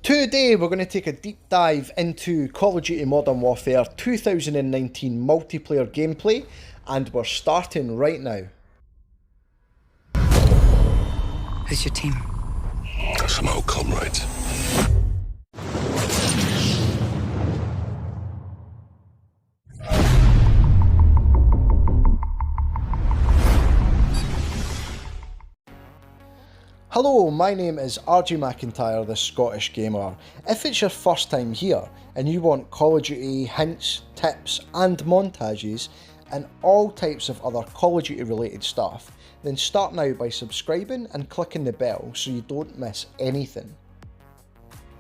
Today we're going to take a deep dive into Call of Duty Modern Warfare 2019 multiplayer gameplay, and we're starting right now. Who's your team? Some old comrades. Hello, my name is RJ McIntyre, the Scottish Gamer. If it's your first time here and you want Call of Duty hints, tips and montages and all types of other Call of Duty related stuff, then start now by subscribing and clicking the bell so you don't miss anything.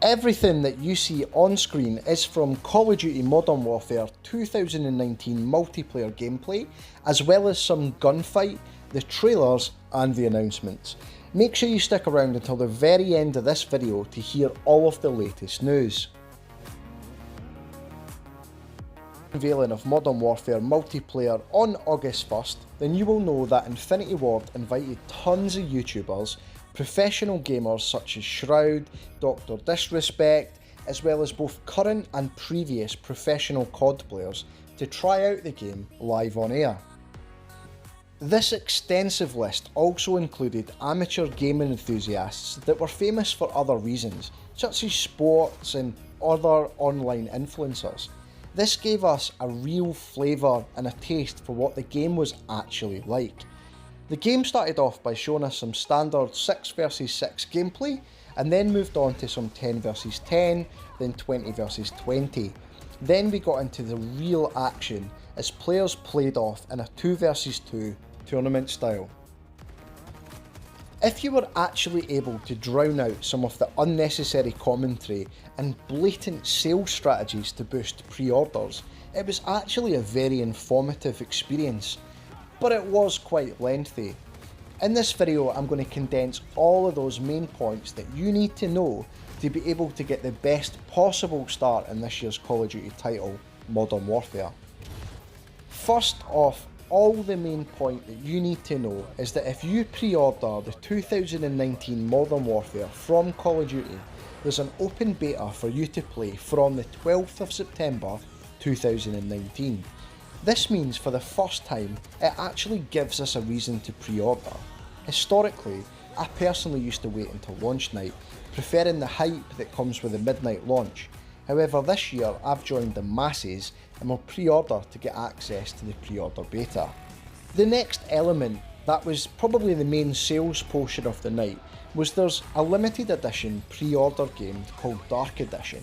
Everything that you see on screen is from Call of Duty Modern Warfare 2019 multiplayer gameplay, as well as some gunfight, the trailers and the announcements. Make sure you stick around until the very end of this video to hear all of the latest news. Unveiling of Modern Warfare multiplayer on August 1st, then you will know that Infinity Ward invited tons of YouTubers, professional gamers such as Shroud, Dr. Disprespect, as well as both current and previous professional COD players to try out the game live on air. This extensive list also included amateur gaming enthusiasts that were famous for other reasons, such as sports and other online influencers. This gave us a real flavour and a taste for what the game was actually like. The game started off by showing us some standard 6 vs 6 gameplay, and then moved on to some 10 vs 10, then 20 vs 20. Then we got into the real action as players played off in a 2 vs 2 tournament style. If you were actually able to drown out some of the unnecessary commentary and blatant sales strategies to boost pre-orders, it was actually a very informative experience, but it was quite lengthy. In this video I'm going to condense all of those main points that you need to know to be able to get the best possible start in this year's Call of Duty title, Modern Warfare. First off, all the main point that you need to know is that if you pre-order the 2019 Modern Warfare from Call of Duty, there's an open beta for you to play from the 12th of September 2019. This means for the first time it actually gives us a reason to pre-order. Historically, I personally used to wait until launch night, preferring the hype that comes with the midnight launch. However, this year I've joined the masses and will pre-order to get access to the pre-order beta. The next element that was probably the main sales portion of the night was there's a limited edition pre-order game called Dark Edition.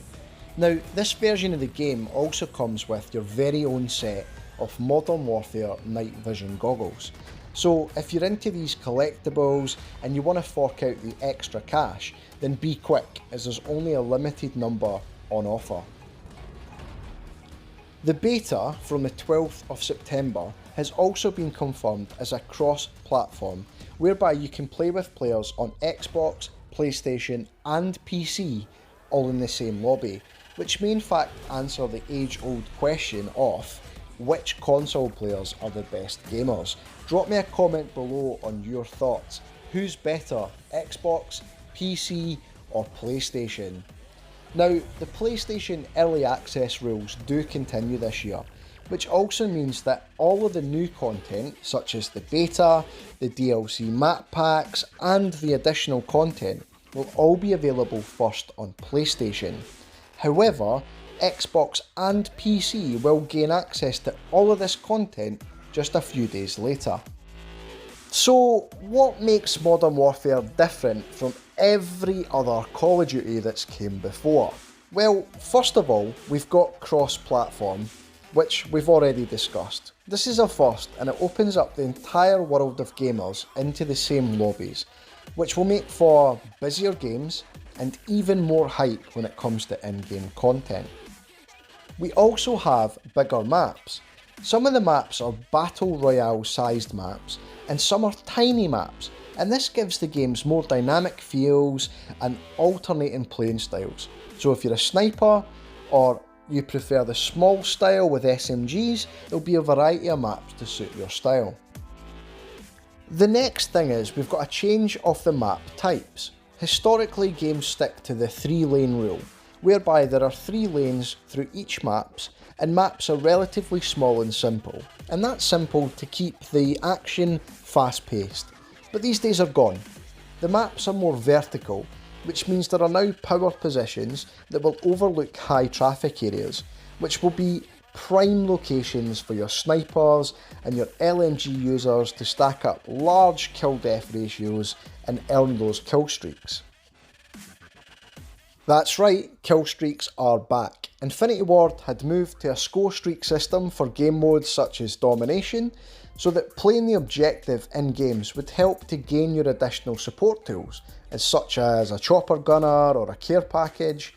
Now, this version of the game also comes with your very own set of Modern Warfare night vision goggles. So if you're into these collectibles and you want to fork out the extra cash, then be quick, as there's only a limited number on offer. The beta from the 12th of September has also been confirmed as a cross-platform, whereby you can play with players on Xbox, PlayStation and PC all in the same lobby, which may in fact answer the age-old question of which console players are the best gamers. Drop me a comment below on your thoughts. Who's better, Xbox, PC or PlayStation? Now, the PlayStation Early Access rules do continue this year, which also means that all of the new content, such as the beta, the DLC map packs and the additional content, will all be available first on PlayStation. However, Xbox and PC will gain access to all of this content just a few days later. So, what makes Modern Warfare different from every other Call of Duty that's came before? Well, first of all, we've got cross-platform, which we've already discussed. This is a first, and it opens up the entire world of gamers into the same lobbies, which will make for busier games and even more hype when it comes to in-game content. We also have bigger maps. Some of the maps are battle royale sized maps and some are tiny maps, and this gives the games more dynamic feels and alternating playing styles. So if you're a sniper or you prefer the small style with SMGs, there'll be a variety of maps to suit your style. The next thing is we've got a change of the map types. Historically, games stick to the 3-lane rule, whereby there are 3 lanes through each maps, and maps are relatively small and simple, and that's simple to keep the action fast-paced. But these days are gone. The maps are more vertical, which means there are now power positions that will overlook high traffic areas, which will be prime locations for your snipers and your LMG users to stack up large kill-death ratios and earn those kill streaks. That's right, kill streaks are back. Infinity Ward had moved to a score streak system for game modes such as Domination, so that playing the objective in games would help to gain your additional support tools, such as a chopper gunner or a care package.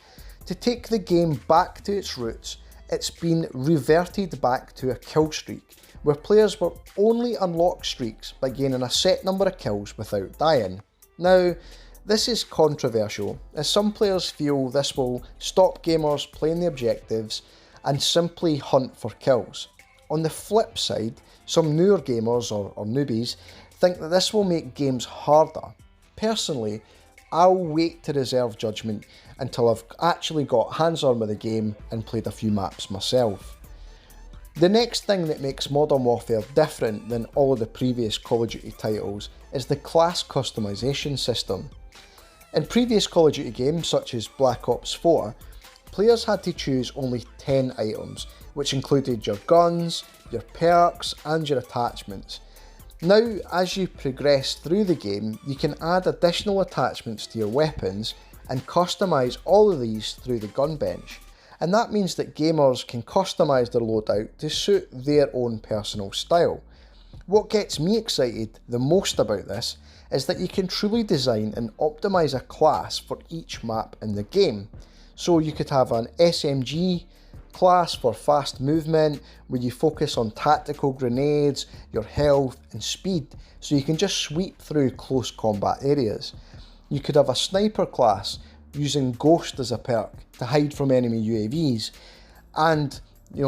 To take the game back to its roots, it's been reverted back to a kill streak, where players will only unlock streaks by gaining a set number of kills without dying. Now, this is controversial, as some players feel this will stop gamers playing the objectives and simply hunt for kills. On the flip side, some newer gamers or newbies think that this will make games harder. Personally, I'll wait to reserve judgment until I've actually got hands-on with the game and played a few maps myself. The next thing that makes Modern Warfare different than all of the previous Call of Duty titles is the class customization system. In previous Call of Duty games such as Black Ops 4, players had to choose only 10 items, which included your guns, your perks and your attachments. Now, as you progress through the game, you can add additional attachments to your weapons and customise all of these through the gun bench. And that means that gamers can customise their loadout to suit their own personal style. What gets me excited the most about this is that you can truly design and optimise a class for each map in the game. So you could have an SMG class for fast movement, where you focus on tactical grenades, your health and speed, so you can just sweep through close combat areas. You could have a sniper class using Ghost as a perk to hide from enemy UAVs and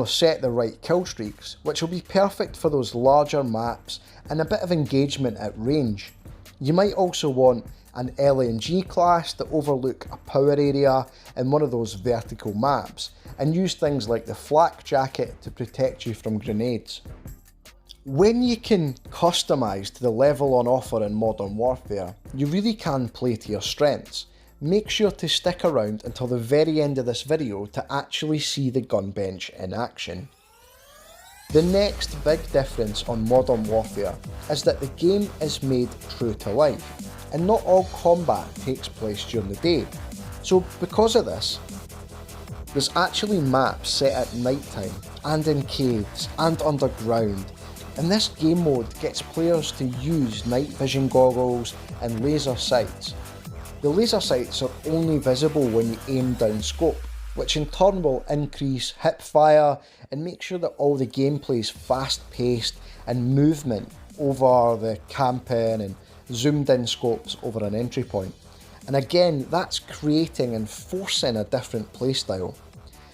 set the right kill streaks, which will be perfect for those larger maps and a bit of engagement at range. You might also want an LMG class to overlook a power area in one of those vertical maps and use things like the flak jacket to protect you from grenades. When you can customise to the level on offer in Modern Warfare, you really can play to your strengths. Make sure to stick around until the very end of this video to actually see the gun bench in action. The next big difference on Modern Warfare is that the game is made true to life, and not all combat takes place during the day. So because of this, there's actually maps set at night time and in caves and underground, and this game mode gets players to use night vision goggles and laser sights. The laser sights are only visible when you aim down scope, which in turn will increase hip fire and make sure that all the gameplay is fast paced and movement over the camping and zoomed in scopes over an entry point. And again, that's creating and forcing a different playstyle.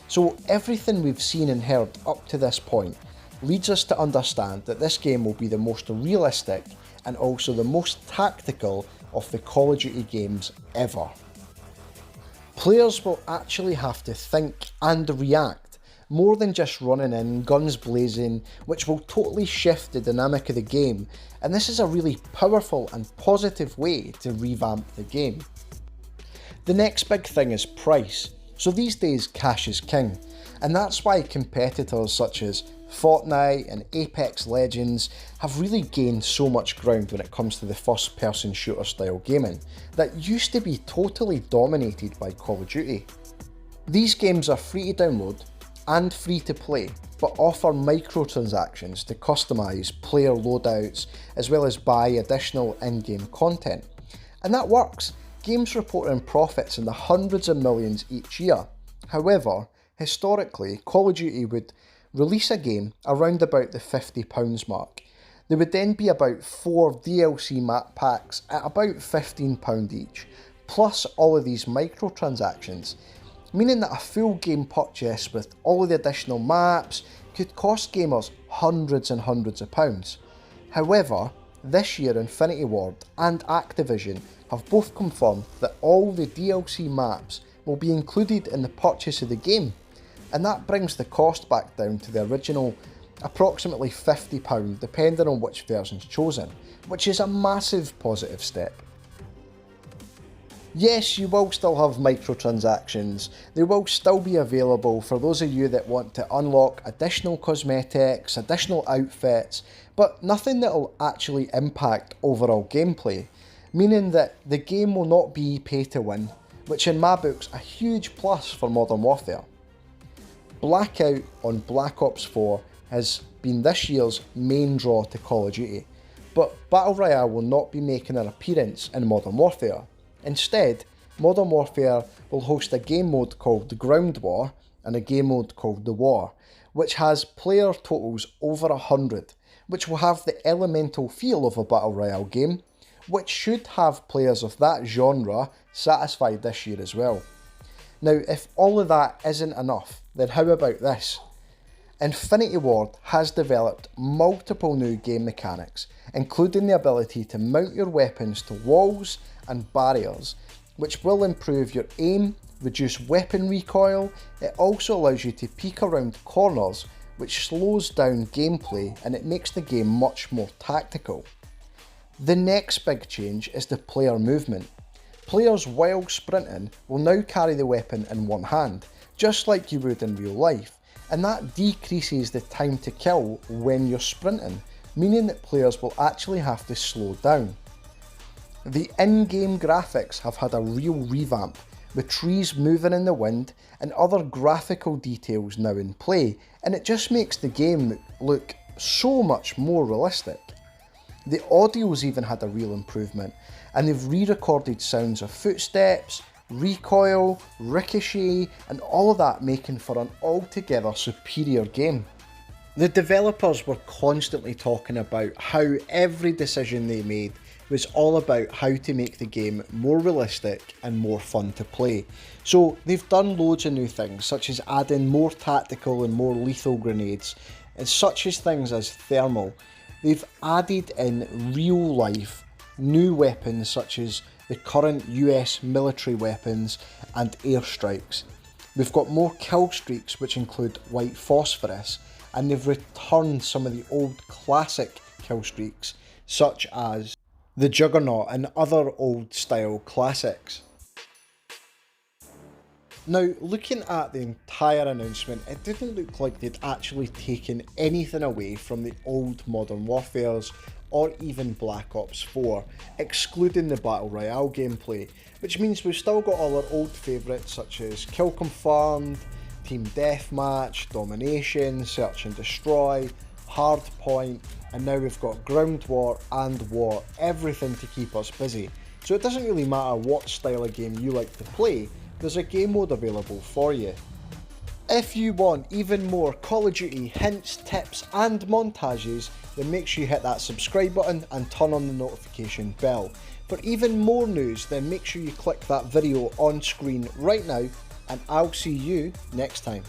So everything we've seen and heard up to this point leads us to understand that this game will be the most realistic and also the most tactical of the Call of Duty games ever. Players will actually have to think and react more than just running in, guns blazing, which will totally shift the dynamic of the game, and this is a really powerful and positive way to revamp the game. The next big thing is price. So these days cash is king, and that's why competitors such as Fortnite and Apex Legends have really gained so much ground when it comes to the first person shooter style gaming that used to be totally dominated by Call of Duty. These games are free to download and free to play, but offer microtransactions to customise player loadouts as well as buy additional in-game content. And that works. Games reporting profits in the hundreds of millions each year. However, historically, Call of Duty would release a game around about the £50 mark. There would then be about 4 DLC map packs at about £15 each, plus all of these microtransactions, meaning that a full game purchase with all of the additional maps could cost gamers hundreds and hundreds of pounds. However, this year Infinity Ward and Activision have both confirmed that all the DLC maps will be included in the purchase of the game, and that brings the cost back down to the original approximately £50 depending on which version's chosen, which is a massive positive step. Yes, you will still have microtransactions. They will still be available for those of you that want to unlock additional cosmetics, additional outfits, but nothing that will actually impact overall gameplay, meaning that the game will not be pay to win, which in my book's a huge plus for Modern Warfare. Blackout on Black Ops 4 has been this year's main draw to Call of Duty, but Battle Royale will not be making an appearance in Modern Warfare. Instead, Modern Warfare will host a game mode called the Ground War and a game mode called the War, which has player totals over 100, which will have the elemental feel of a Battle Royale game, which should have players of that genre satisfied this year as well. Now, if all of that isn't enough, then how about this? Infinity Ward has developed multiple new game mechanics, including the ability to mount your weapons to walls and barriers, which will improve your aim, reduce weapon recoil. It also allows you to peek around corners, which slows down gameplay and it makes the game much more tactical. The next big change is the player movement. Players while sprinting will now carry the weapon in one hand, just like you would in real life, and that decreases the time to kill when you're sprinting, meaning that players will actually have to slow down. The in-game graphics have had a real revamp, with trees moving in the wind and other graphical details now in play, and it just makes the game look so much more realistic. The audio's even had a real improvement, and they've re-recorded sounds of footsteps, recoil, ricochet, and all of that making for an altogether superior game. The developers were constantly talking about how every decision they made was all about how to make the game more realistic and more fun to play. So they've done loads of new things, such as adding more tactical and more lethal grenades, and such as things as thermal. They've added in real life new weapons such as the current US military weapons and airstrikes. We've got more kill streaks which include white phosphorus, and they've returned some of the old classic kill streaks such as the Juggernaut and other old style classics. Now, looking at the entire announcement, it didn't look like they'd actually taken anything away from the old Modern Warfares or even Black Ops 4, excluding the Battle Royale gameplay, which means we've still got all our old favourites such as Kill Confirmed, Team Deathmatch, Domination, Search and Destroy, Hardpoint, and now we've got Ground War and War, everything to keep us busy. So it doesn't really matter what style of game you like to play, there's a game mode available for you. If you want even more Call of Duty hints, tips and montages, then make sure you hit that subscribe button and turn on the notification bell. For even more news, then make sure you click that video on screen right now, and I'll see you next time.